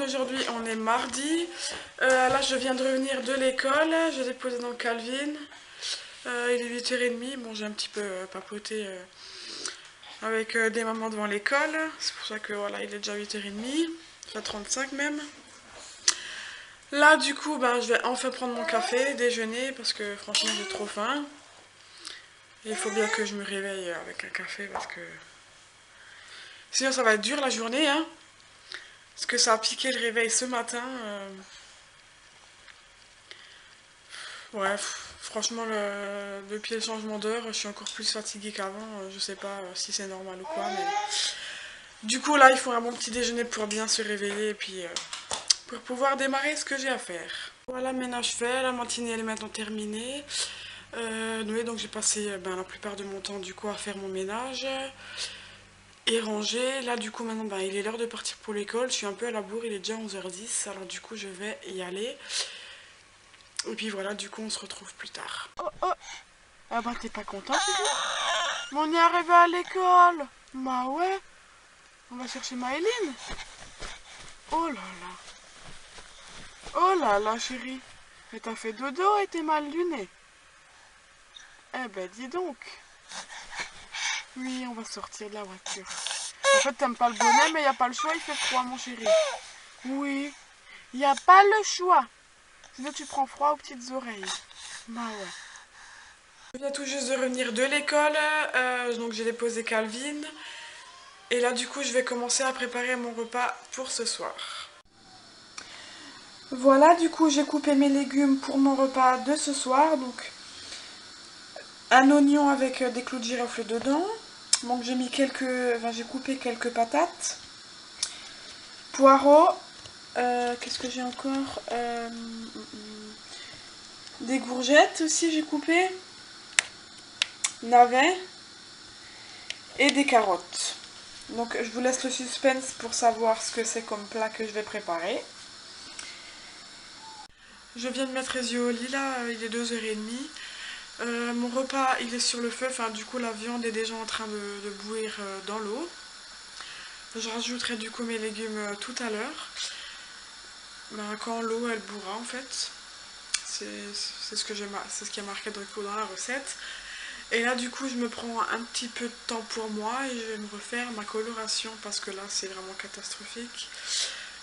aujourd'hui on est mardi. Là je viens de revenir de l'école, j'ai déposé dans le Calvin. Il est 8h30, bon j'ai un petit peu papoté avec des mamans devant l'école. C'est pour ça que voilà, il est déjà 8h30, enfin 35 même. Là du coup je vais enfin prendre mon café, déjeuner parce que franchement j'ai trop faim. Et il faut bien que je me réveille avec un café parce que sinon ça va être dur la journée hein. Parce que ça a piqué le réveil ce matin. Ouais, franchement, depuis le changement d'heure, je suis encore plus fatiguée qu'avant. Je sais pas si c'est normal ou quoi, mais... Du coup, là, il faut un bon petit déjeuner pour bien se réveiller et puis pour pouvoir démarrer ce que j'ai à faire. Voilà, ménage fait, la matinée, elle est maintenant terminée. Oui, donc j'ai passé la plupart de mon temps, du coup, à faire mon ménage et ranger. Là, du coup, maintenant, il est l'heure de partir pour l'école. Je suis un peu à la bourre, il est déjà 11h10, alors du coup, je vais y aller. Et puis voilà, du coup, on se retrouve plus tard. Oh, oh. Ah bah, t'es pas content, chérie? Mais on est arrivé à l'école. Bah ouais. On va chercher Maëline. Oh là là. Oh là là, chérie. Mais t'as fait dodo et t'es mal luné. Eh ben, dis donc. Oui, on va sortir de la voiture. En fait, t'aimes pas le bonnet, mais y a pas le choix, il fait froid, mon chéri. Oui. Y a pas le choix. Sinon, tu prends froid aux petites oreilles. Bah ouais. Je viens tout juste de revenir de l'école, donc j'ai déposé Calvin. Et là du coup je vais commencer à préparer mon repas pour ce soir. Voilà, du coup j'ai coupé mes légumes pour mon repas de ce soir. Donc un oignon avec des clous de girofle dedans. Donc j'ai mis j'ai coupé quelques patates. Poireaux. Qu'est-ce que j'ai encore des courgettes aussi j'ai coupé. Navets. Et des carottes. Donc je vous laisse le suspense pour savoir ce que c'est comme plat que je vais préparer. Je viens de mettre les yeux au lit là, il est 2h30. Mon repas il est sur le feu, enfin du coup la viande est déjà en train de bouillir dans l'eau. Je rajouterai du coup mes légumes tout à l'heure. Quand l'eau elle bourra en fait. C'est ce qui est marqué dans la recette. Et là du coup je me prends un petit peu de temps pour moi et je vais me refaire ma coloration parce que là c'est vraiment catastrophique.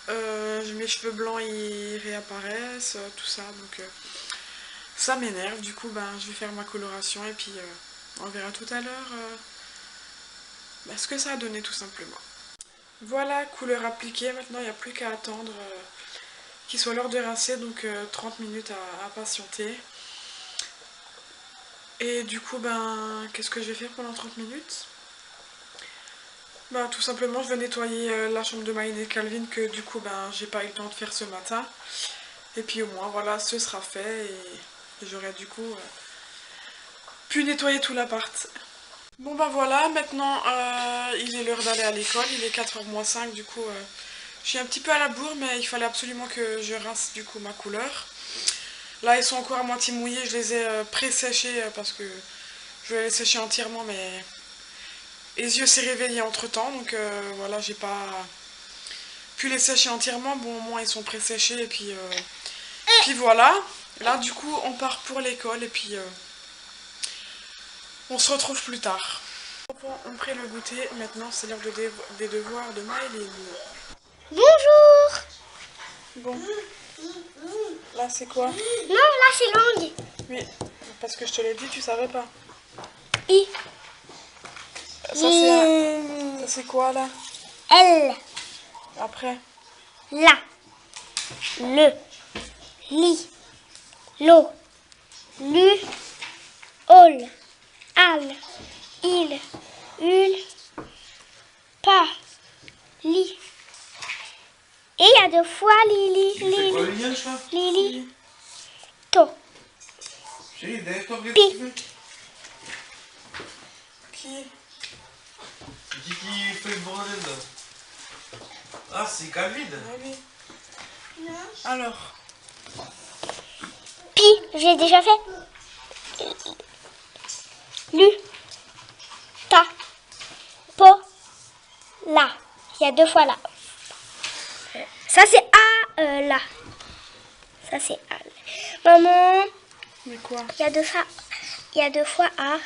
Mes cheveux blancs ils réapparaissent, tout ça, donc ça m'énerve. Du coup je vais faire ma coloration et puis on verra tout à l'heure ce que ça a donné tout simplement. Voilà, couleur appliquée, maintenant il n'y a plus qu'à attendre qu'il soit l'heure de rincer, donc 30 minutes à patienter. Et du coup qu'est-ce que je vais faire pendant 30 minutes? Tout simplement je vais nettoyer la chambre de Maëline et Calvin que du coup j'ai pas eu le temps de faire ce matin. Et puis au moins voilà, ce sera fait et j'aurai du coup pu nettoyer tout l'appart. Bon voilà, maintenant il est l'heure d'aller à l'école, il est 4h moins 5, du coup je suis un petit peu à la bourre, mais il fallait absolument que je rince du coup ma couleur. Là ils sont encore à moitié mouillés, je les ai pré-séchés parce que je vais les sécher entièrement, mais les yeux s'est réveillé entre temps, donc voilà, j'ai pas pu les sécher entièrement. Bon, au moins ils sont pré-séchés et puis voilà. Là du coup on part pour l'école et puis on se retrouve plus tard. On prit le goûter, maintenant c'est l'heure des devoirs de Maëline. Bonjour. Bon, là c'est quoi? Non, là c'est langue. Oui, parce que je te l'ai dit, tu savais pas. I. Ça c'est quoi là? L. Après? La. Le. Li. Lo. Lu. Ol. Al. Il. Ul. Pa. Li. Et il y a deux fois Lili. C'est quoi le lien, ça? Lili. To. Chérie, derrière toi, regarde Pi. ce que tu Qui? qui fait le bordel là? Ah, c'est Calvin. Ah oui. Alors? Pi. J'ai déjà fait. Lu. Ta. Po. La. Il y a deux fois là. Ça c'est A. La. Ça c'est al. Maman, Mais quoi? il y a deux fois A.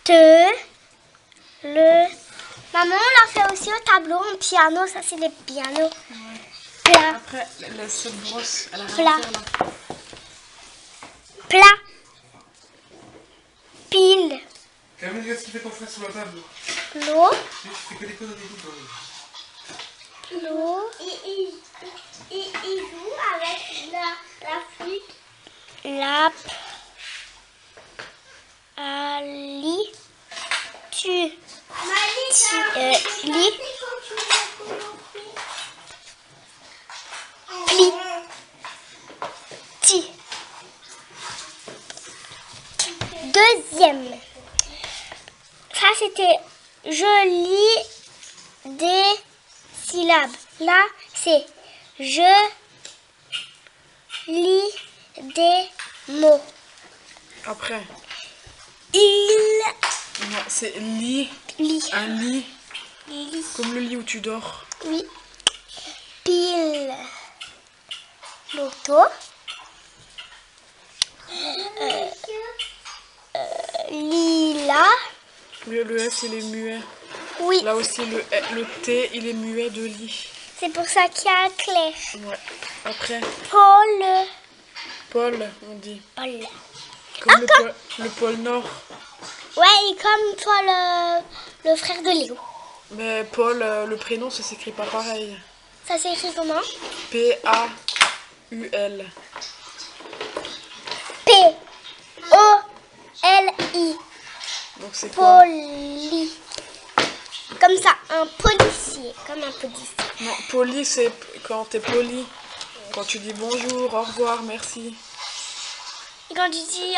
Te. Le. Maman, on l'a fait aussi au tableau en piano. Ça c'est les pianos. Plat. Après, cette brosse, elle a rien Plat. à faire là. Plat. Pile. Camille, regarde ce qu'il fait ton frère sur la table. L'eau. Tu fais que des conneries tout dans le... L'eau. Il joue avec la flûte. Lap. Ali. Tu. Li. Pli. Ti. Deuxième. Ça c'était je lis des syllabes. Là c'est je lis des mots. Après, Il non, c'est lit. lit. Un lit, Lit. comme le lit où tu dors. Oui. Pile. L'auto. Lila. Le S, il est muet. Oui, Là aussi, le T, il est muet de lit. c'est pour ça qu'il y a un clair. Ouais. Après, Paul. Paul, on dit. Paul. Comme le pôle Nord. Ouais, et comme toi, le frère de Léo. Mais Paul, le prénom, ça s'écrit pas pareil. Ça s'écrit comment? P-A-U-L. P-O-L-I. Donc c'est quoi? Poli. Comme ça, un policier. Comme un policier. Non, poli, c'est quand t'es poli. Quand tu dis bonjour, au revoir, merci. Et quand tu dis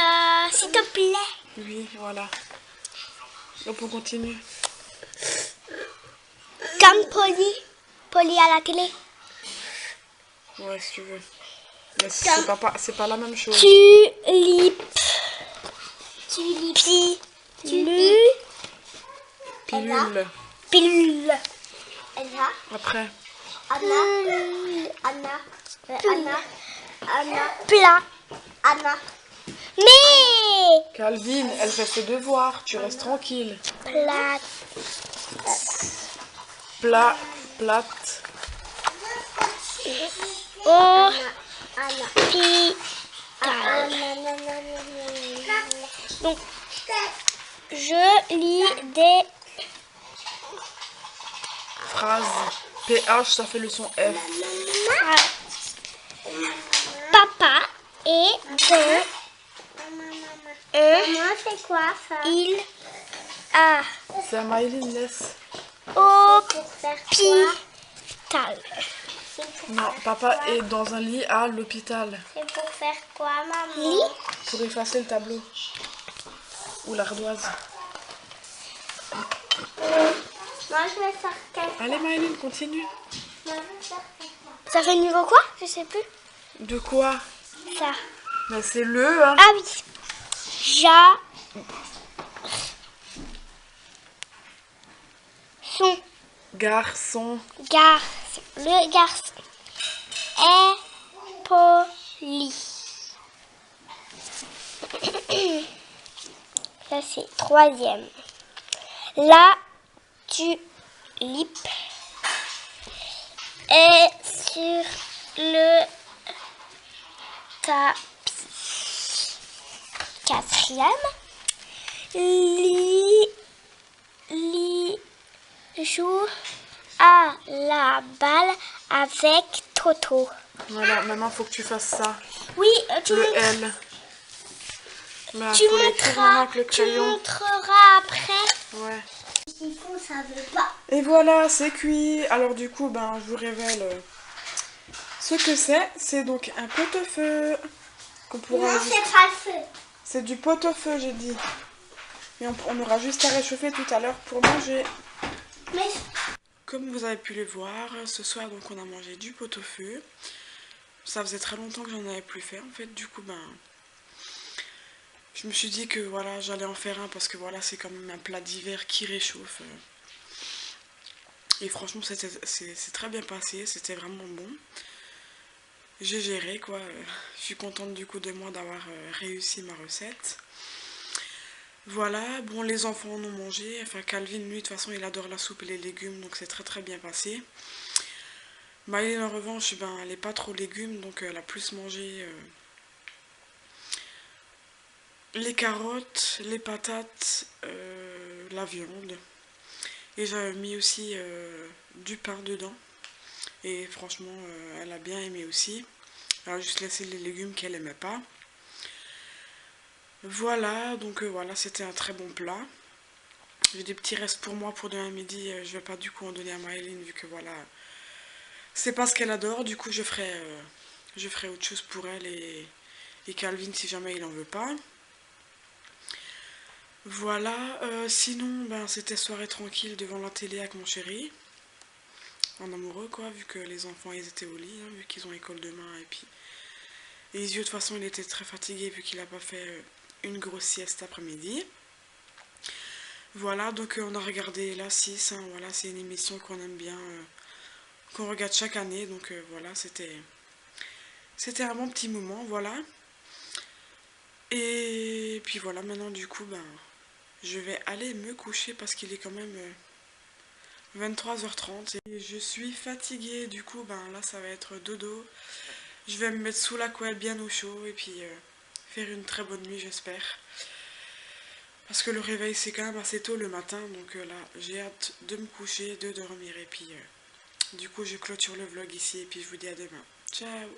s'il te plaît. Oui, voilà. Donc on continue. Comme Poli. Poli à la télé. Ouais, si tu veux. Mais c'est pas la même chose. Tulipe. Tulipe. Pilule. Pilule. Anna. Après, Anna. Anna. Anna. Anna. Plat. Anna. Mais. Calvin, elle fait ses devoirs. Tu restes tranquille. Plat. Plate. Au. Anna. Pital. Donc, je lis des Phrase. PH, ça fait le son F. phrases. Papa est dans un Maman, c'est quoi ça? il a C'est à Maëline, laisse. Pour faire quoi? hôpital. Non, papa est dans un lit à l'hôpital. C'est pour faire quoi, maman? Lit. Pour effacer le tableau. Ou l'ardoise. Moi, je vais faire quelque Allez Maëline, continue. Moi, je vais faire quelque Ça fait niveau quoi? Je sais plus. De quoi? Ça. Mais c'est le, hein. Ah oui. Son Garçon. garçon. Le garçon est poli. Ça c'est troisième. La tulipe est sur le tapis. Quatrième. Joue à la balle avec Toto. Voilà, maintenant faut que tu fasses ça. Oui, Le L. Là, tu faut l'écrire maintenant avec le tu crayon. montreras après. Ouais. chose. Ça veut pas. Et voilà, c'est cuit. Alors du coup, ben, je vous révèle ce que c'est. C'est donc un pot-au-feu qu'on pourra. Non, c'est pas le feu. C'est du pot-au-feu, j'ai dit. Et on aura juste à réchauffer tout à l'heure pour manger. Mais Comme vous avez pu le voir, ce soir donc on a mangé du pot-au-feu. Ça faisait très longtemps que j'en avais plus fait en fait. Du coup, ben, je me suis dit que voilà, j'allais en faire un parce que voilà, c'est quand même un plat d'hiver qui réchauffe. Et franchement, c'est très bien passé, c'était vraiment bon. J'ai géré quoi, je suis contente du coup de moi d'avoir réussi ma recette. Voilà, bon les enfants en ont mangé, enfin Calvin lui de toute façon il adore la soupe et les légumes donc c'est très très bien passé. Maëline en revanche, ben, elle n'est pas trop légumes donc elle a plus mangé les carottes, les patates, la viande. Et j'avais mis aussi du pain dedans. Et franchement, elle a bien aimé aussi. Elle a juste laissé les légumes qu'elle aimait pas. Voilà, donc voilà, c'était un très bon plat. J'ai des petits restes pour moi pour demain midi. Je vais pas du coup en donner à Maëline vu que voilà, c'est pas ce qu'elle adore. Du coup, je ferai autre chose pour elle et Calvin si jamais il en veut pas. Voilà, sinon, ben, c'était soirée tranquille devant la télé avec mon chéri. En amoureux quoi, vu que les enfants ils étaient au lit, hein, vu qu'ils ont école demain et puis... Et les yeux de toute façon il était très fatigué vu qu'il n'a pas fait une grosse sieste après-midi. Voilà, donc on a regardé la 6, hein, voilà, c'est une émission qu'on aime bien, qu'on regarde chaque année, donc voilà, c'était un bon petit moment, voilà. Et puis voilà, maintenant du coup, ben, je vais aller me coucher parce qu'il est quand même 23h30 et je suis fatiguée, du coup, ben là ça va être dodo. Je vais me mettre sous la couette bien au chaud et puis faire une très bonne nuit j'espère. Parce que le réveil c'est quand même assez tôt le matin donc là j'ai hâte de me coucher, de dormir et puis du coup je clôture le vlog ici et puis je vous dis à demain. Ciao!